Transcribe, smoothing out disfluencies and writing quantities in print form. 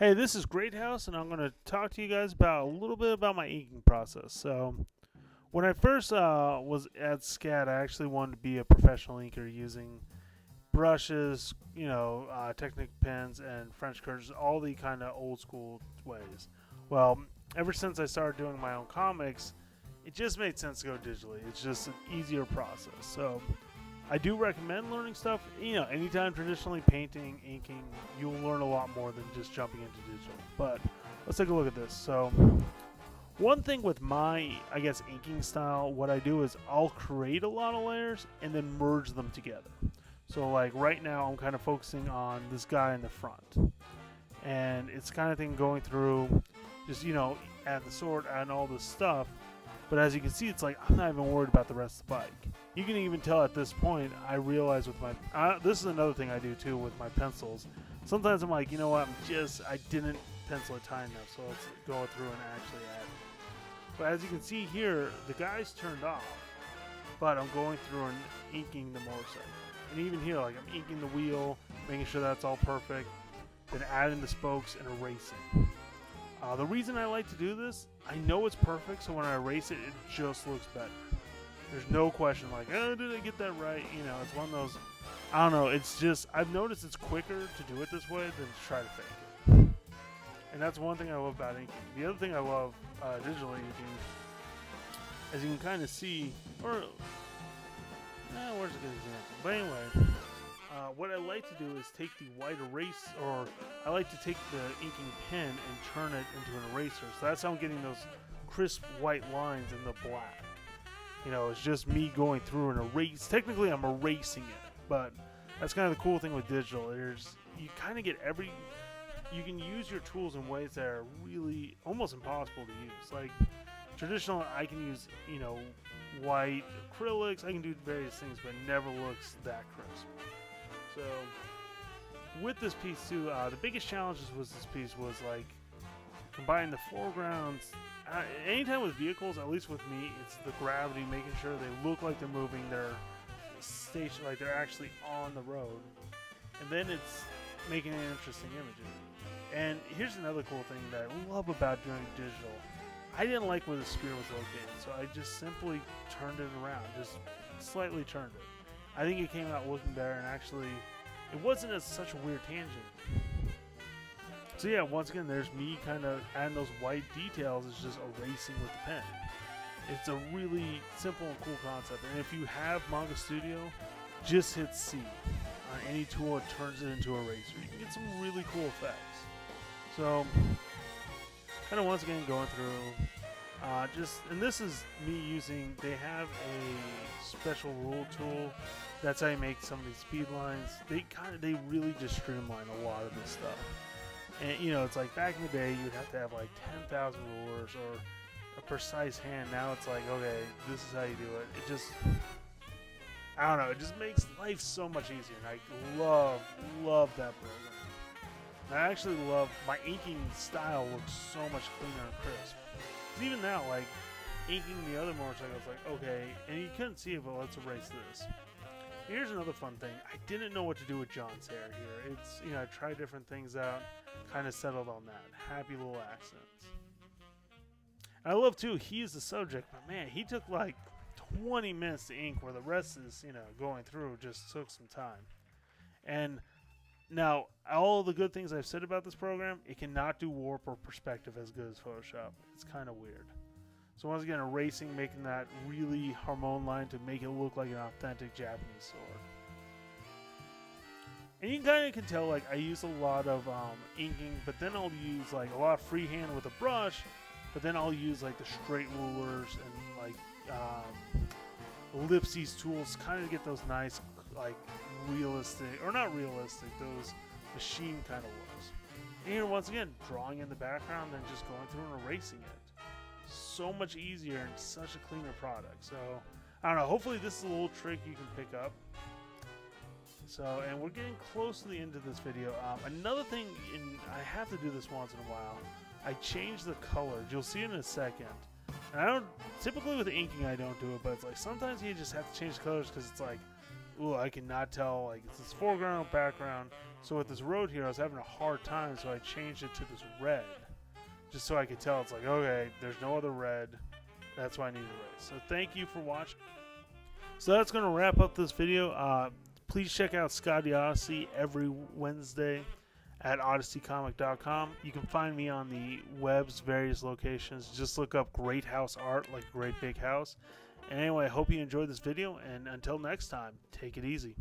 Hey, this is Great House, and I'm going to talk to you guys about a little bit about my inking process. So, when I first was at SCAD, I actually wanted to be a professional inker using brushes, Technic pens and French curves, all the kind of old school ways. Well, ever since I started doing my own comics, it just made sense to go digitally. It's just an easier process. So, I do recommend learning stuff. Anytime traditionally painting, inking, you'll learn a lot more than just jumping into digital. But let's take a look at this. So, one thing with my, inking style, what I do is I'll create a lot of layers and then merge them together. So, like right now, I'm kind of focusing on this guy in the front. And it's kind of thing going through, just, add the sword, add all this stuff. But as you can see, it's like I'm not even worried about the rest of the bike. You can even tell at this point, I realize with my... this is another thing I do too with my pencils. Sometimes I'm like, you know what, I didn't pencil it tight enough, so let's go through and actually add it. But as you can see here, the guy's turned off, but I'm going through and inking the motorcycle. And even here, like I'm inking the wheel, making sure that's all perfect, then adding the spokes and erasing. The reason I like to do this, I know it's perfect, so when I erase it, it just looks better. There's no question like, oh, did I get that right? It's one of those, I don't know, it's just, I've noticed it's quicker to do it this way than to try to fake it. And that's one thing I love about inking. The other thing I love digitally inking, as you can kind of see, where's a good example? But anyway, what I like to do is take the white erase, or I like to take the inking pen and turn it into an eraser. So that's how I'm getting those crisp white lines in the black. It's just me going through and erase. Technically, I'm erasing it, but that's kind of the cool thing with digital. You kind of get you can use your tools in ways that are really almost impossible to use. Like traditional, I can use, white acrylics. I can do various things, but it never looks that crisp. So with this piece too, the biggest challenges with this piece was like combining the foregrounds. Anytime with vehicles, at least with me, it's the gravity, making sure they look like they're moving, they're stationed, like they're actually on the road, and then it's making an interesting image. And here's another cool thing that I love about doing digital. I didn't like where the spear was located, so I just simply turned it around, just slightly turned it. I think it came out looking better, and actually, it wasn't such a weird tangent. So yeah, once again, there's me kind of adding those white details. It's just erasing with the pen. It's a really simple and cool concept. And if you have Manga Studio, just hit C. On any tool, it turns it into a eraser. You can get some really cool effects. So, kind of once again going through, and this is me using, they have a special rule tool. That's how you make some of these speed lines. They really just streamline a lot of this stuff. And it's like back in the day, you'd have to have like 10,000 rulers or a precise hand. Now it's like, okay, this is how you do it. It just, I don't know, it just makes life so much easier. And I love that program. And I actually love, my inking style looks so much cleaner and crisp. Because even now, like, inking the other motorcycles, like, okay, and you couldn't see it, but let's erase this. Here's another fun thing. I didn't know what to do with John's hair here. It's, I tried different things out, kind of settled on that. Happy little accents. And I love, too, he's the subject, but man, he took like 20 minutes to ink, where the rest is, going through just took some time. And now, all the good things I've said about this program, it cannot do warp or perspective as good as Photoshop. It's kind of weird. So once again, erasing, making that really harmonic line to make it look like an authentic Japanese sword. And you kind of can tell, like, I use a lot of inking, but then I'll use, like, a lot of freehand with a brush, but then I'll use, like, the straight rulers and, like, ellipses tools, kind of get those nice, like, realistic, or not realistic, those machine kind of looks. And here, once again, drawing in the background, then just going through and erasing it. So much easier and such a cleaner product. So I don't know, hopefully this is a little trick you can pick up. So, and we're getting close to the end of this video. Another thing, and I have to do this once in a while, I change the color. You'll see it in a second. And I don't, typically with inking I don't do it, but it's like sometimes you just have to change the colors because it's like ooh, I cannot tell, like, it's this foreground, background. So with this road here, I was having a hard time, so I changed it to this red. Just so I could tell, it's like, okay, there's no other red. That's why I need to erase. So thank you for watching. So that's going to wrap up this video. Please check out Scotty Odyssey every Wednesday at odysseycomic.com. You can find me on the web's various locations. Just look up Great House Art, like Great Big House. And anyway, I hope you enjoyed this video, and until next time, take it easy.